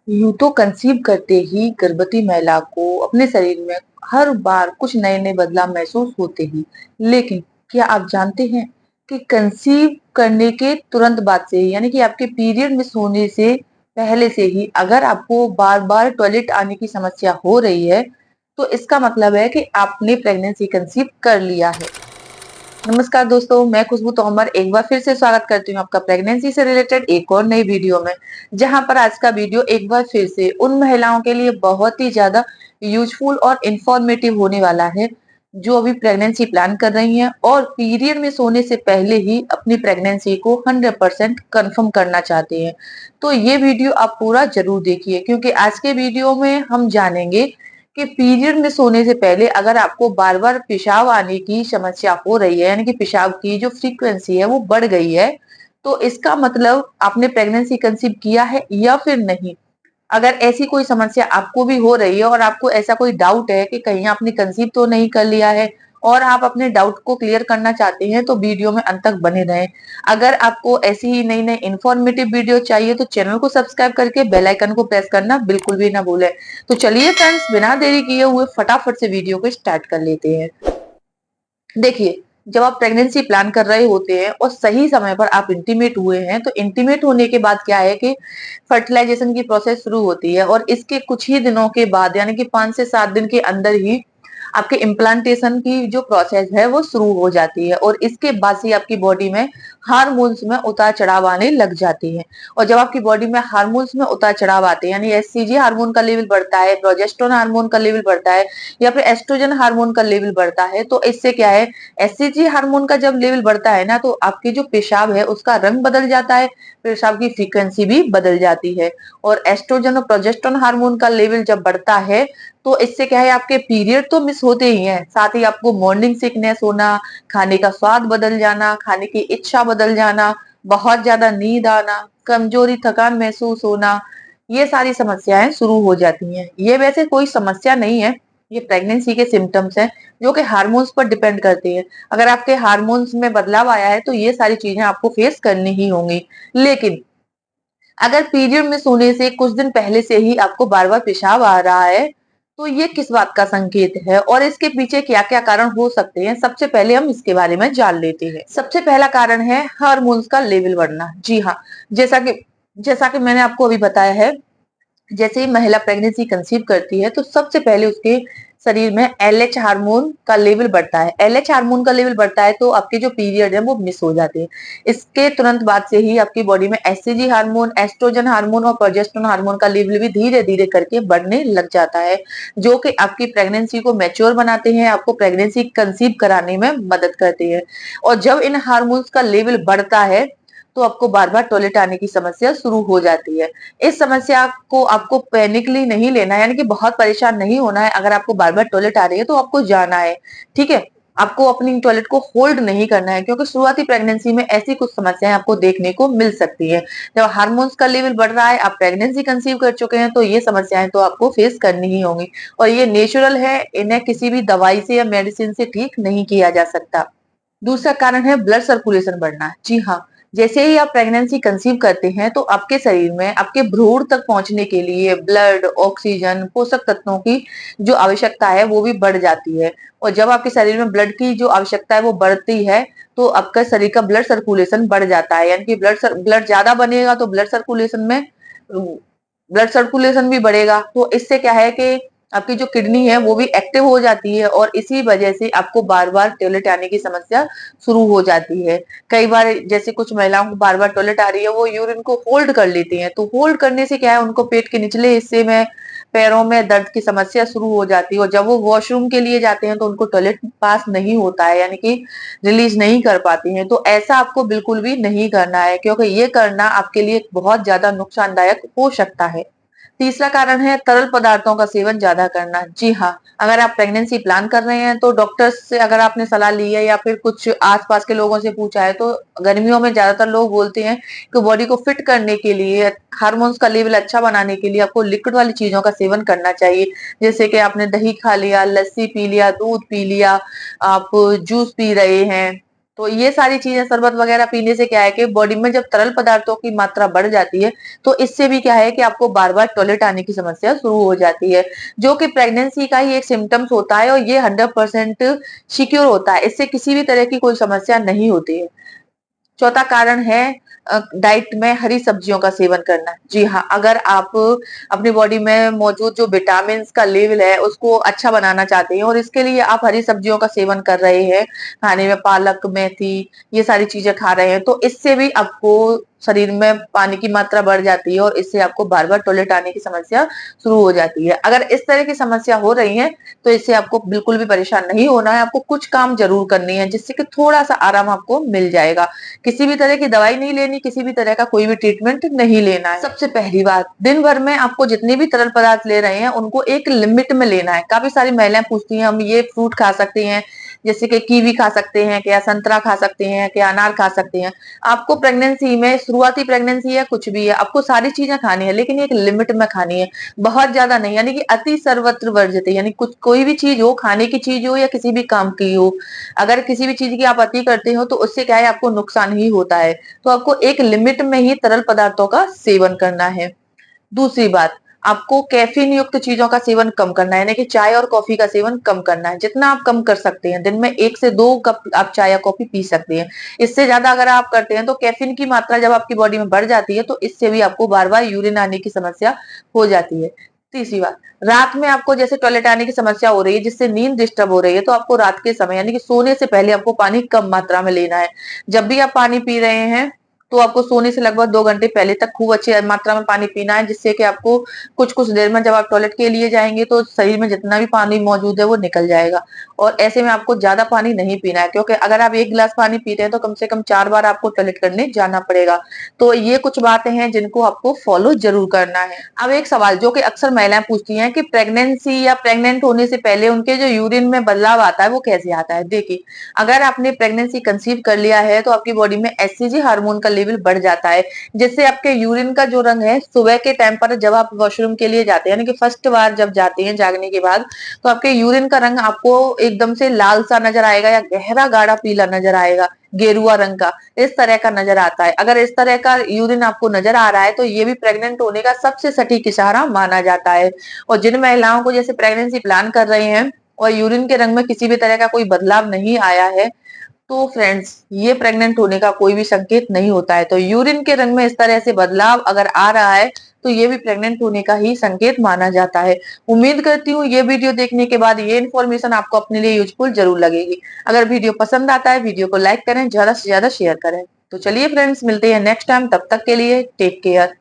यूं तो कंसीव करते ही गर्भवती महिला को अपने शरीर में हर बार कुछ नए नए बदलाव महसूस होते ही, लेकिन क्या आप जानते हैं कि कंसीव करने के तुरंत बाद से ही, यानी कि आपके पीरियड मिस होने से पहले से ही अगर आपको बार बार टॉयलेट आने की समस्या हो रही है, तो इसका मतलब है कि आपने प्रेगनेंसी कंसीव कर लिया है। नमस्कार दोस्तों, मैं खुशबू तोमर एक बार फिर से स्वागत करती हूँ आपका प्रेगनेंसी से रिलेटेड एक और नई वीडियो में। जहां पर आज का वीडियो एक बार फिर से उन महिलाओं के लिए बहुत ही ज्यादा यूजफुल और इंफॉर्मेटिव होने वाला है जो अभी प्रेगनेंसी प्लान कर रही हैं और पीरियड में सोने से पहले ही अपनी प्रेगनेंसी को 100% कंफर्म करना चाहते हैं। तो ये वीडियो आप पूरा जरूर देखिए, क्योंकि आज के वीडियो में हम जानेंगे कि पीरियड में सोने से पहले अगर आपको बार बार पेशाब आने की समस्या हो रही है, यानी कि पेशाब की जो फ्रीक्वेंसी है वो बढ़ गई है, तो इसका मतलब आपने प्रेगनेंसी कंसीव किया है या फिर नहीं। अगर ऐसी कोई समस्या आपको भी हो रही है और आपको ऐसा कोई डाउट है कि कहीं आपने कंसीव तो नहीं कर लिया है और आप अपने डाउट को क्लियर करना चाहते हैं, तो वीडियो में अंत तक बने रहें। अगर आपको ऐसी ही नई नई इंफॉर्मेटिव वीडियो चाहिए तो चैनल को सब्सक्राइब करके बेल आइकन को प्रेस करना बिल्कुल भी ना भूलें। तो चलिए फ्रेंड्स, बिना देरी किए हुए फटाफट से वीडियो को स्टार्ट कर लेते हैं। देखिए, जब आप प्रेगनेंसी प्लान कर रहे होते हैं और सही समय पर आप इंटीमेट हुए हैं, तो इंटीमेट होने के बाद क्या है कि फर्टिलाइजेशन की प्रोसेस शुरू होती है और इसके कुछ ही दिनों के बाद, यानी कि 5 से 7 दिन के अंदर ही आपके इम्प्लांटेशन की जो प्रोसेस है वो शुरू हो जाती है और इसके बाद से आपकी बॉडी में हार्मोन्स में उतार चढ़ाव आने लग जाती है। और जब आपकी बॉडी में हार्मोन्स में उतार चढ़ाव आते हैं, यानी एचसीजी हार्मोन का लेवल बढ़ता है, प्रोजेस्टेरोन हार्मोन का लेवल बढ़ता है या फिर एस्ट्रोजन हार्मोन का लेवल बढ़ता है, तो इससे क्या है, एचसीजी हार्मोन का जब लेवल बढ़ता है ना, तो आपकी जो पेशाब है उसका रंग बदल जाता है, पेशाब की फ्रीक्वेंसी भी बदल जाती है। और एस्ट्रोजन और प्रोजेस्टेरोन हार्मोन का लेवल जब बढ़ता है, तो इससे क्या है, आपके पीरियड तो मिस होते ही हैं, साथ ही आपको मॉर्निंग सिकनेस होना, खाने का स्वाद बदल जाना, खाने की इच्छा बदल जाना, बहुत ज्यादा नींद आना, कमजोरी थकान महसूस होना, ये सारी समस्याएं शुरू हो जाती हैं। ये वैसे कोई समस्या नहीं है, ये प्रेगनेंसी के सिम्टम्स हैं जो कि हार्मोन्स पर डिपेंड करते हैं। अगर आपके हार्मोन्स में बदलाव आया है तो ये सारी चीजें आपको फेस करनी ही होंगी। लेकिन अगर पीरियड मिस होने से कुछ दिन पहले से ही आपको बार बार पेशाब आ रहा है, तो ये किस बात का संकेत है और इसके पीछे क्या क्या कारण हो सकते हैं, सबसे पहले हम इसके बारे में जान लेते हैं। सबसे पहला कारण है हार्मोन्स का लेवल बढ़ना। जी हाँ, जैसा कि मैंने आपको अभी बताया है, जैसे ही महिला प्रेगनेंसी कंसीव करती है तो सबसे पहले उसके शरीर में एलएच हार्मोन का लेवल बढ़ता है। एलएच हार्मोन का लेवल बढ़ता है तो आपके जो पीरियड है वो मिस हो जाते हैं। इसके तुरंत बाद से ही आपकी बॉडी में एचसीजी हार्मोन, एस्ट्रोजन हार्मोन और प्रोजेस्टेरोन हार्मोन का लेवल भी धीरे धीरे करके बढ़ने लग जाता है, जो कि आपकी प्रेगनेंसी को मैच्योर बनाते हैं, आपको प्रेगनेंसी कंसीव कराने में मदद करते हैं। और जब इन हार्मोन्स का लेवल बढ़ता है तो आपको बार बार टॉयलेट आने की समस्या शुरू हो जाती है। इस समस्या को आपको पैनिकली नहीं लेना है, यानी कि बहुत परेशान नहीं होना है। अगर आपको बार बार टॉयलेट आ रही है तो आपको जाना है, ठीक है। आपको अपनी टॉयलेट को होल्ड नहीं करना है, क्योंकि शुरुआती प्रेगनेंसी में ऐसी कुछ समस्याएं आपको देखने को मिल सकती है। जब हार्मोन्स का लेवल बढ़ रहा है, आप प्रेगनेंसी कंसीव कर चुके हैं, तो ये समस्याएं तो आपको फेस करनी ही होंगी और ये नेचुरल है, इन्हें किसी भी दवाई से या मेडिसिन से ठीक नहीं किया जा सकता। दूसरा कारण है ब्लड सर्कुलेशन बढ़ना। जी हाँ, जैसे ही आप प्रेगनेंसी कंसीव करते हैं तो आपके शरीर में आपके भ्रूण तक पहुंचने के लिए ब्लड, ऑक्सीजन, पोषक तत्वों की जो आवश्यकता है वो भी बढ़ जाती है। और जब आपके शरीर में ब्लड की जो आवश्यकता है वो बढ़ती है, तो आपका शरीर का ब्लड सर्कुलेशन बढ़ जाता है, यानी कि ब्लड ज्यादा बनेगा तो ब्लड सर्कुलेशन भी बढ़ेगा। तो इससे क्या है कि आपकी जो किडनी है वो भी एक्टिव हो जाती है और इसी वजह से आपको बार बार टॉयलेट आने की समस्या शुरू हो जाती है। कई बार जैसे कुछ महिलाओं को बार बार टॉयलेट आ रही है, वो यूरिन को होल्ड कर लेती हैं, तो होल्ड करने से क्या है, उनको पेट के निचले हिस्से में, पैरों में दर्द की समस्या शुरू हो जाती है और जब वो वॉशरूम के लिए जाते हैं तो उनको टॉयलेट पास नहीं होता है, यानी कि रिलीज नहीं कर पाती हैं। तो ऐसा आपको बिल्कुल भी नहीं करना है, क्योंकि ये करना आपके लिए बहुत ज्यादा नुकसानदायक हो सकता है। तीसरा कारण है तरल पदार्थों का सेवन ज्यादा करना। जी हाँ, अगर आप प्रेगनेंसी प्लान कर रहे हैं तो डॉक्टर्स से अगर आपने सलाह ली है या फिर कुछ आसपास के लोगों से पूछा है, तो गर्मियों में ज्यादातर लोग बोलते हैं कि बॉडी को फिट करने के लिए, हार्मोन्स का लेवल अच्छा बनाने के लिए आपको लिक्विड वाली चीजों का सेवन करना चाहिए। जैसे कि आपने दही खा लिया, लस्सी पी लिया, दूध पी लिया, आप जूस पी रहे हैं, तो ये सारी चीजें शरबत वगैरह पीने से क्या है कि बॉडी में जब तरल पदार्थों की मात्रा बढ़ जाती है तो इससे भी क्या है कि आपको बार बार टॉयलेट आने की समस्या शुरू हो जाती है, जो कि प्रेगनेंसी का ही एक सिम्टम्स होता है और ये 100% सिक्योर होता है, इससे किसी भी तरह की कोई समस्या नहीं होती है। चौथा कारण है डाइट में हरी सब्जियों का सेवन करना। जी हाँ, अगर आप अपनी बॉडी में मौजूद जो विटामिन का लेवल है उसको अच्छा बनाना चाहते हैं और इसके लिए आप हरी सब्जियों का सेवन कर रहे हैं, खाने में पालक, मेथी, ये सारी चीजें खा रहे हैं, तो इससे भी आपको शरीर में पानी की मात्रा बढ़ जाती है और इससे आपको बार बार टॉयलेट आने की समस्या शुरू हो जाती है। अगर इस तरह की समस्या हो रही है तो इससे आपको बिल्कुल भी परेशान नहीं होना है, आपको कुछ काम जरूर करनी है जिससे कि थोड़ा सा आराम आपको मिल जाएगा। किसी भी तरह की दवाई नहीं लेनी, किसी भी तरह का कोई भी ट्रीटमेंट नहीं लेना है। सबसे पहली बात, दिन भर में आपको जितने भी तरल पदार्थ ले रहे हैं उनको एक लिमिट में लेना है। काफी सारी महिलाएं पूछती हैं हम ये फ्रूट खा सकते हैं, जैसे कि कीवी खा सकते हैं क्या, संतरा खा सकते हैं क्या, अनार खा सकते हैं। आपको प्रेगनेंसी में, शुरुआती प्रेगनेंसी है कुछ भी है, आपको सारी चीजें खानी है लेकिन एक लिमिट में खानी है, बहुत ज्यादा नहीं। यानी कि अति सर्वत्र वर्जित, यानी कुछ कोई भी चीज हो, खाने की चीज हो या किसी भी काम की हो, अगर किसी भी चीज की आप अति करते हो तो उससे क्या है आपको नुकसान ही होता है। तो आपको एक लिमिट में ही तरल पदार्थों का सेवन करना है। दूसरी बात, आपको कैफीन युक्त चीजों का सेवन कम करना है, यानी कि चाय और कॉफी का सेवन कम करना है। जितना आप कम कर सकते हैं, दिन में 1 से 2 कप आप चाय या कॉफी पी सकते हैं। इससे ज्यादा अगर आप करते हैं तो कैफीन की मात्रा जब आपकी बॉडी में बढ़ जाती है तो इससे भी आपको बार बार यूरिन आने की समस्या हो जाती है। तीसरी बात, रात में आपको जैसे टॉयलेट आने की समस्या हो रही है जिससे नींद डिस्टर्ब हो रही है, तो आपको रात के समय यानी कि सोने से पहले आपको पानी कम मात्रा में लेना है। जब भी आप पानी पी रहे हैं तो आपको सोने से लगभग 2 घंटे पहले तक खूब अच्छी मात्रा में पानी पीना है, जिससे कि आपको कुछ कुछ देर में जब आप टॉयलेट के लिए जाएंगे तो शरीर में जितना भी पानी मौजूद है वो निकल जाएगा। और ऐसे में आपको ज्यादा पानी नहीं पीना है, क्योंकि अगर आप 1 गिलास पानी पीते हैं तो कम से कम 4 बार आपको टॉयलेट करने जाना पड़ेगा। तो ये कुछ बातें हैं जिनको आपको फॉलो जरूर करना है। अब एक सवाल जो कि अक्सर महिलाएं पूछती हैं कि प्रेगनेंसी या प्रेग्नेंट होने से पहले उनके जो यूरिन में बदलाव आता है वो कैसे आता है। देखिए, अगर आपने प्रेगनेंसी कंसीव कर लिया है तो आपकी बॉडी में एचसीजी हार्मोन का लेवल बढ़ जाता है, जिससे आपके यूरिन का जो रंग है सुबह के टाइम पर जब आप वॉशरूम के लिए जाते हैं, यानी कि फर्स्ट बार जब जाते हैं जागने के बाद, तो आपके यूरिन का रंग आपको एकदम से लाल सा नजर आएगा या गहरा गाढ़ा पीला नजर आएगा, गेरुआ रंग का, इस तरह का नजर आता है। अगर इस तरह का यूरिन आपको नजर आ रहा है तो ये भी प्रेग्नेंट होने का सबसे सटीक इशारा माना जाता है। और जिन महिलाओं को जैसे प्रेगनेंसी प्लान कर रहे हैं और यूरिन के रंग में किसी भी तरह का कोई बदलाव नहीं आया है, तो फ्रेंड्स ये प्रेग्नेंट होने का कोई भी संकेत नहीं होता है। तो यूरिन के रंग में इस तरह से बदलाव अगर आ रहा है तो ये भी प्रेग्नेंट होने का ही संकेत माना जाता है। उम्मीद करती हूँ ये वीडियो देखने के बाद ये इन्फॉर्मेशन आपको अपने लिए यूजफुल जरूर लगेगी। अगर वीडियो पसंद आता है वीडियो को लाइक करें, ज्यादा से ज्यादा शेयर करें। तो चलिए फ्रेंड्स, मिलते हैं नेक्स्ट टाइम, तब तक के लिए टेक केयर।